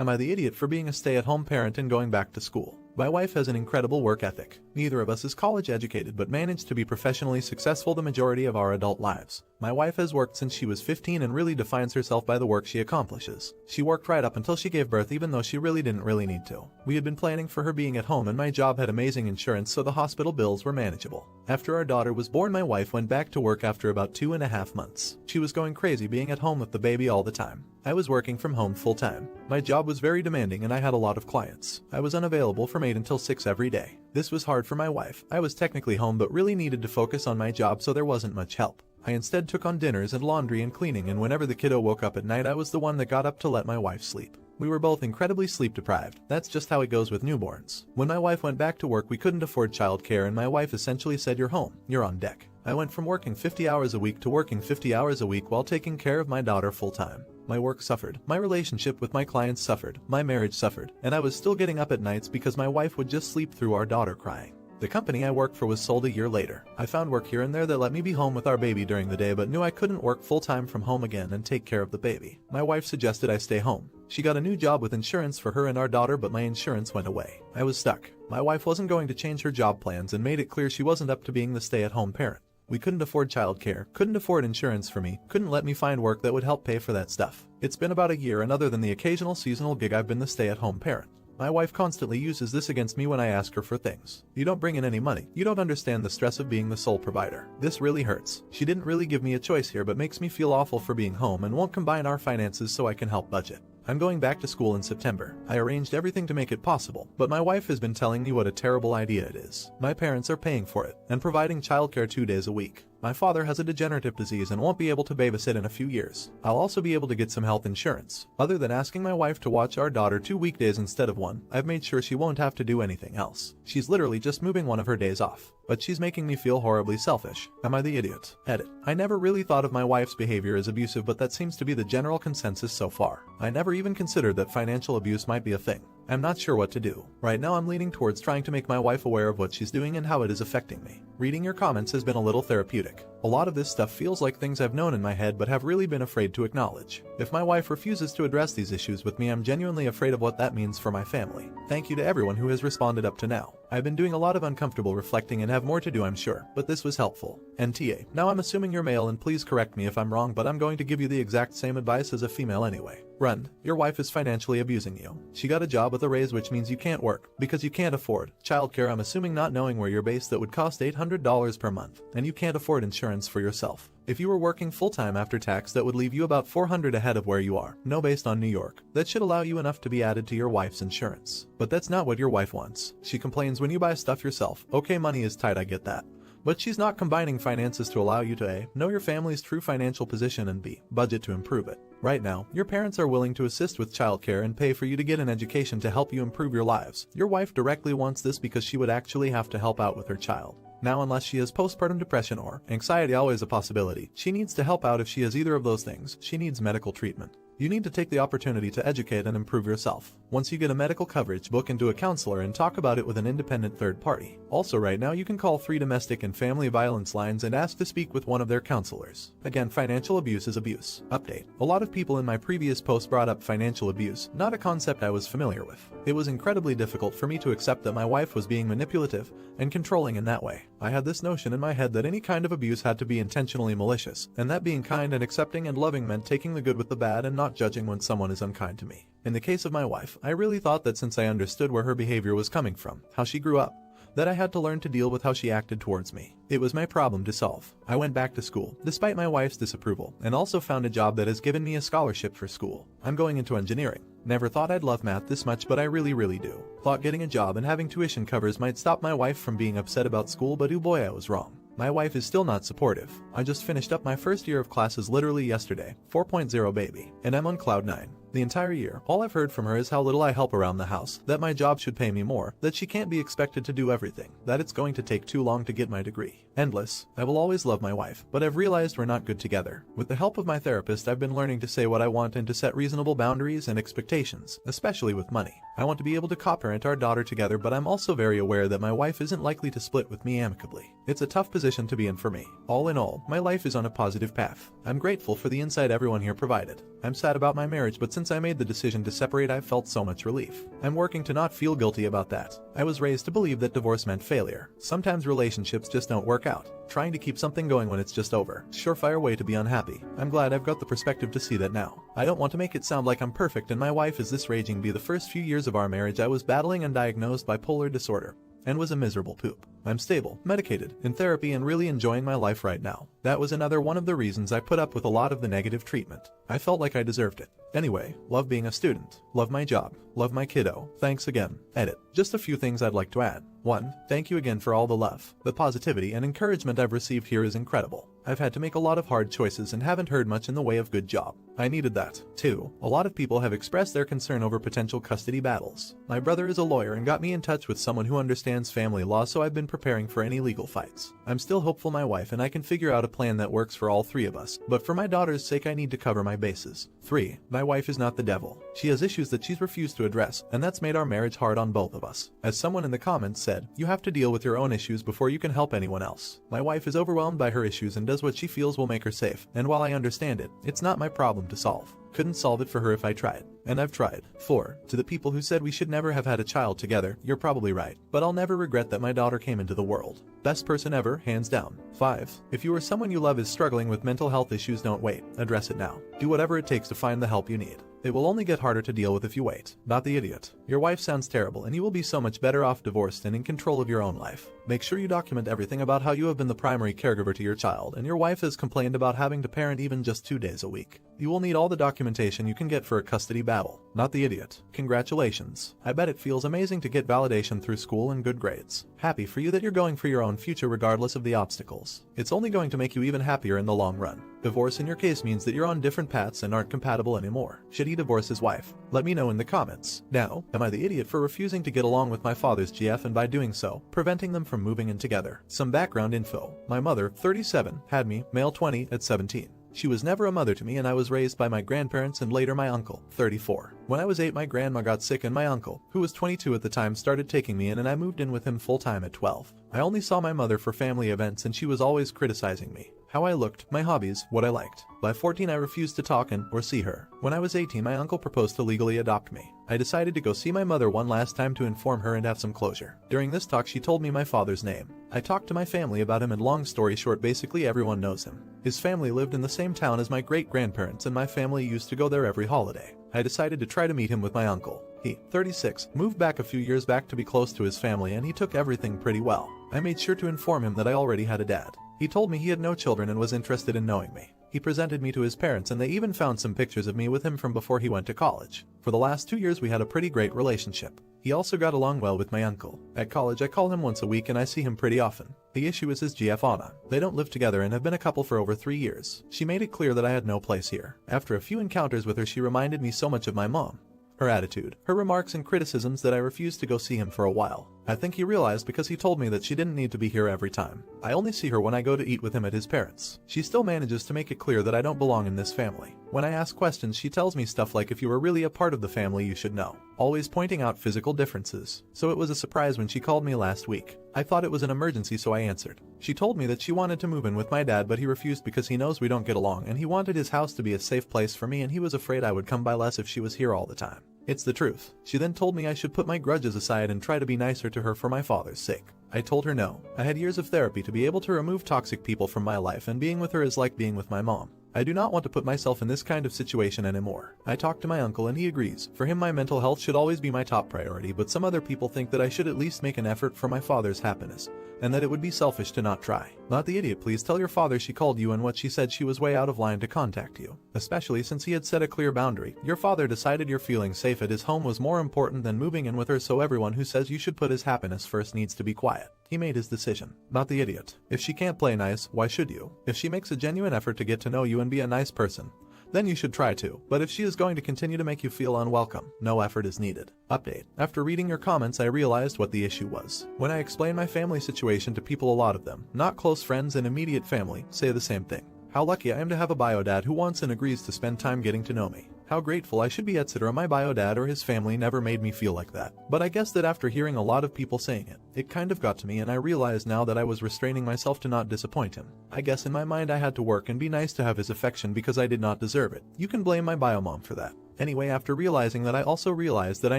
Am I the idiot for being a stay-at-home parent and going back to school? My wife has an incredible work ethic. Neither of us is college educated but managed to be professionally successful the majority of our adult lives. My wife has worked since she was 15 and really defines herself by the work she accomplishes. She worked right up until she gave birth even though she didn't really need to. We had been planning for her being at home and my job had amazing insurance so the hospital bills were manageable. After our daughter was born my wife went back to work after about 2.5 months. She was going crazy being at home with the baby all the time. I was working from home full-time. My job was very demanding and I had a lot of clients. I was unavailable from 8 until 6 every day. This was hard for my wife. I was technically home but really needed to focus on my job so there wasn't much help. I instead took on dinners and laundry and cleaning, and whenever the kiddo woke up at night I was the one that got up to let my wife sleep. We were both incredibly sleep deprived. That's just how it goes with newborns. When my wife went back to work we couldn't afford childcare and my wife essentially said, "You're home, you're on deck." I went from working 50 hours a week to working 50 hours a week while taking care of my daughter full-time. My work suffered, my relationship with my clients suffered, my marriage suffered, and I was still getting up at nights because my wife would just sleep through our daughter crying. The company I worked for was sold a year later. I found work here and there that let me be home with our baby during the day but knew I couldn't work full-time from home again and take care of the baby. My wife suggested I stay home. She got a new job with insurance for her and our daughter but my insurance went away. I was stuck. My wife wasn't going to change her job plans and made it clear she wasn't up to being the stay-at-home parent. We couldn't afford childcare, couldn't afford insurance for me, couldn't let me find work that would help pay for that stuff. It's been about a year and other than the occasional seasonal gig I've been the stay-at-home parent. My wife constantly uses this against me when I ask her for things. "You don't bring in any money. You don't understand the stress of being the sole provider." This really hurts. She didn't really give me a choice here but makes me feel awful for being home and won't combine our finances so I can help budget. I'm going back to school in September. I arranged everything to make it possible, but my wife has been telling me what a terrible idea it is. My parents are paying for it and providing childcare 2 days a week. My father has a degenerative disease and won't be able to babysit in a few years. I'll also be able to get some health insurance. Other than asking my wife to watch our daughter 2 weekdays instead of 1, I've made sure she won't have to do anything else. She's literally just moving one of her days off. But she's making me feel horribly selfish. Am I the idiot? Edit. I never really thought of my wife's behavior as abusive but that seems to be the general consensus so far. I never even considered that financial abuse might be a thing. I'm not sure what to do. Right now I'm leaning towards trying to make my wife aware of what she's doing and how it is affecting me. Reading your comments has been a little therapeutic. A lot of this stuff feels like things I've known in my head but have really been afraid to acknowledge. If my wife refuses to address these issues with me, I'm genuinely afraid of what that means for my family. Thank you to everyone who has responded up to now. I've been doing a lot of uncomfortable reflecting and have more to do, I'm sure, but this was helpful. NTA. Now I'm assuming you're male and please correct me if I'm wrong but I'm going to give you the exact same advice as a female anyway. Run. Your wife is financially abusing you. She got a job with a raise which means you can't work because you can't afford childcare, I'm assuming, not knowing where you're based, that would cost $800 per month, and you can't afford insurance for yourself. If you were working full-time after tax that would leave you about $400 ahead of where you are. No, based on New York. That should allow you enough to be added to your wife's insurance. But that's not what your wife wants. She complains when you buy stuff yourself. Okay, money is tight, I get that. But she's not combining finances to allow you to A. Know your family's true financial position and B. Budget to improve it. Right now, your parents are willing to assist with childcare and pay for you to get an education to help you improve your lives. Your wife directly wants this because she would actually have to help out with her child. Now, unless she has postpartum depression or anxiety, always a possibility, she needs to help out. If she has either of those things, she needs medical treatment. You need to take the opportunity to educate and improve yourself. Once you get a medical coverage, book into a counselor and talk about it with an independent third party. Also, right now you can call 3 domestic and family violence lines and ask to speak with one of their counselors. Again, financial abuse is abuse. Update. A lot of people in my previous post brought up financial abuse, not a concept I was familiar with. It was incredibly difficult for me to accept that my wife was being manipulative and controlling in that way. I had this notion in my head that any kind of abuse had to be intentionally malicious, and that being kind and accepting and loving meant taking the good with the bad and not judging when someone is unkind to me. In the case of my wife, I really thought that since I understood where her behavior was coming from, how she grew up, that I had to learn to deal with how she acted towards me. It was my problem to solve. I went back to school, despite my wife's disapproval, and also found a job that has given me a scholarship for school. I'm going into engineering. Never thought I'd love math this much, but I really do. Thought getting a job and having tuition covers might stop my wife from being upset about school, but oh boy, I was wrong. My wife is still not supportive. I just finished up my first year of classes literally yesterday, 4.0 baby, and I'm on cloud 9. The entire year, all I've heard from her is how little I help around the house, that my job should pay me more, that she can't be expected to do everything, that it's going to take too long to get my degree. Endless. I will always love my wife, but I've realized we're not good together. With the help of my therapist, I've been learning to say what I want and to set reasonable boundaries and expectations, especially with money. I want to be able to co-parent our daughter together, but I'm also very aware that my wife isn't likely to split with me amicably. It's a tough position to be in for me. All in all, my life is on a positive path. I'm grateful for the insight everyone here provided. I'm sad about my marriage, but since I made the decision to separate, I've felt so much relief. I'm working to not feel guilty about that. I was raised to believe that divorce meant failure. Sometimes relationships just don't work out. Trying to keep something going when it's just over. Surefire way to be unhappy. I'm glad I've got the perspective to see that now. I don't want to make it sound like I'm perfect and my wife is this raging bee. The first few years of our marriage I was battling undiagnosed bipolar disorder and was a miserable poop. I'm stable, medicated, in therapy, and really enjoying my life right now. That was another one of the reasons I put up with a lot of the negative treatment. I felt like I deserved it. Anyway, love being a student, love my job, love my kiddo. Thanks again. Edit. Just a few things I'd like to add. 1. Thank you again for all the love. The positivity and encouragement I've received here is incredible. I've had to make a lot of hard choices and haven't heard much in the way of good job. I needed that. 2. A lot of people have expressed their concern over potential custody battles. My brother is a lawyer and got me in touch with someone who understands family law, so I've been preparing for any legal fights. I'm still hopeful my wife and I can figure out a plan that works for all three of us, but for my daughter's sake I need to cover my bases. 3. My wife is not the devil. She has issues that she's refused to address, and that's made our marriage hard on both of us. As someone in the comments said, you have to deal with your own issues before you can help anyone else. My wife is overwhelmed by her issues and does what she feels will make her safe, and while I understand it, it's not my problem to solve. Couldn't solve it for her if I tried. And I've tried. 4. To the people who said we should never have had a child together, you're probably right. But I'll never regret that my daughter came into the world. Best person ever, hands down. 5. If you or someone you love is struggling with mental health issues, don't wait. Address it now. Do whatever it takes to find the help you need. It will only get harder to deal with if you wait. Not the idiot. Your wife sounds terrible and you will be so much better off divorced and in control of your own life. Make sure you document everything about how you have been the primary caregiver to your child and your wife has complained about having to parent even just 2 days a week. You will need all the documentation you can get for a custody battle. Not the idiot. Congratulations. I bet it feels amazing to get validation through school and good grades. Happy for you that you're going for your own future regardless of the obstacles. It's only going to make you even happier in the long run. Divorce in your case means that you're on different paths and aren't compatible anymore. Should he divorce his wife? Let me know in the comments. Now, am I the idiot for refusing to get along with my father's GF and by doing so, preventing them from moving in together? Some background info. My mother, 37, had me, male 20, at 17. She was never a mother to me and I was raised by my grandparents and later my uncle, 34. When I was 8 my grandma got sick and my uncle, who was 22 at the time, started taking me in and I moved in with him full-time at 12. I only saw my mother for family events and she was always criticizing me. How I looked, my hobbies, what I liked. By 14 I refused to talk and or see her. When I was 18 my uncle proposed to legally adopt me. I decided to go see my mother one last time to inform her and have some closure. During this talk she told me my father's name. I talked to my family about him and long story short basically everyone knows him. His family lived in the same town as my great-grandparents and my family used to go there every holiday. I decided to try to meet him with my uncle. He, 36, moved back a few years back to be close to his family and he took everything pretty well. I made sure to inform him that I already had a dad. He told me he had no children and was interested in knowing me. He presented me to his parents and they even found some pictures of me with him from before he went to college. For the last 2 years we had a pretty great relationship. He also got along well with my uncle. At college I call him once a week and I see him pretty often. The issue is his GF Anna. They don't live together and have been a couple for over 3 years. She made it clear that I had no place here. After a few encounters with her she reminded me so much of my mom. Her attitude, her remarks and criticisms that I refused to go see him for a while. I think he realized because he told me that she didn't need to be here every time. I only see her when I go to eat with him at his parents. She still manages to make it clear that I don't belong in this family. When I ask questions she tells me stuff like if you were really a part of the family you should know. Always pointing out physical differences. So it was a surprise when she called me last week. I thought it was an emergency so I answered. She told me that she wanted to move in with my dad but he refused because he knows we don't get along and he wanted his house to be a safe place for me and he was afraid I would come by less if she was here all the time. It's the truth. She then told me I should put my grudges aside and try to be nicer to her for my father's sake. I told her no. I had years of therapy to be able to remove toxic people from my life and being with her is like being with my mom. I do not want to put myself in this kind of situation anymore. I talked to my uncle and he agrees. For him my mental health should always be my top priority, but some other people think that I should at least make an effort for my father's happiness, and that it would be selfish to not try. Not the idiot. Please tell your father she called you and what she said she was way out of line to contact you. Especially since he had set a clear boundary. Your father decided your feeling safe at his home was more important than moving in with her, so everyone who says you should put his happiness first needs to be quiet. He made his decision. Not the idiot. If she can't play nice, why should you? If she makes a genuine effort to get to know you and be a nice person, then you should try to. But if she is going to continue to make you feel unwelcome, no effort is needed. Update. After reading your comments I realized what the issue was. When I explain my family situation to people, a lot of them, not close friends and immediate family, say the same thing. How lucky I am to have a bio dad who wants and agrees to spend time getting to know me. how grateful I should be, etc. My bio dad or his family never made me feel like that. But I guess that after hearing a lot of people saying it, it kind of got to me, and I realized now that I was restraining myself to not disappoint him. I guess in my mind I had to work and be nice to have his affection because I did not deserve it. You can blame my bio mom for that. Anyway, after realizing that, I also realized that I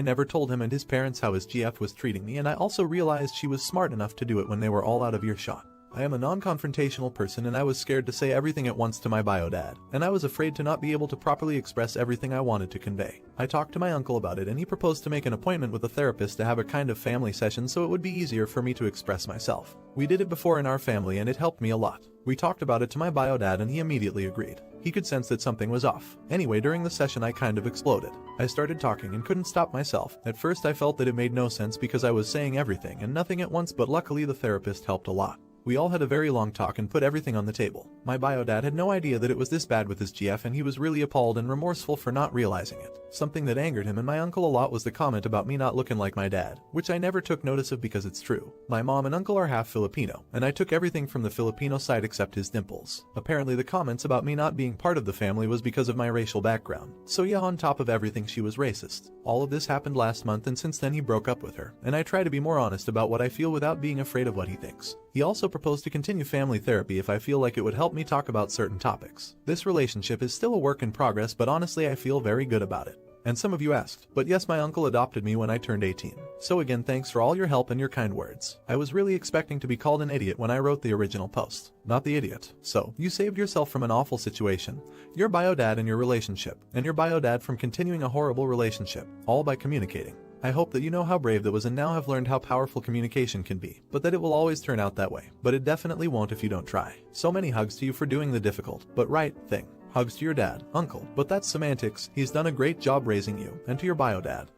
never told him and his parents how his GF was treating me, and I also realized she was smart enough to do it when they were all out of earshot. I am a non-confrontational person, and I was scared to say everything at once to my bio dad, and I was afraid to not be able to properly express everything I wanted to convey. I talked to my uncle about it, and he proposed to make an appointment with a therapist to have a kind of family session so it would be easier for me to express myself. We did it before in our family, and it helped me a lot. We talked about it to my bio dad, and he immediately agreed. He could sense that something was off. Anyway, during the session I kind of exploded. I started talking and couldn't stop myself. At first I felt that it made no sense because I was saying everything and nothing at once, but luckily the therapist helped a lot. We all had a very long talk and put everything on the table. My bio dad had no idea that it was this bad with his GF, and he was really appalled and remorseful for not realizing it. Something that angered him and my uncle a lot was the comment about me not looking like my dad, which I never took notice of because it's true. My mom and uncle are half Filipino, and I took everything from the Filipino side except his dimples. Apparently the comments about me not being part of the family was because of my racial background. So yeah, on top of everything, she was racist. All of this happened last month, and since then he broke up with her, and I try to be more honest about what I feel without being afraid of what he thinks. He also proposed to continue family therapy if I feel like it would help me talk about certain topics. This relationship is still a work in progress, but honestly I feel very good about it. And some of you asked, but yes, my uncle adopted me when I turned 18. So again, thanks for all your help and your kind words. I was really expecting to be called an idiot when I wrote the original post. Not the idiot. So, you saved yourself from an awful situation, your bio dad and your relationship, and your bio dad from continuing a horrible relationship, all by communicating. I hope that you know how brave that was and now have learned how powerful communication can be, but that it will always turn out that way. But it definitely won't if you don't try. So many hugs to you for doing the difficult, but right thing. Hugs to your dad, uncle, but that's semantics. He's done a great job raising you, and to your bio dad.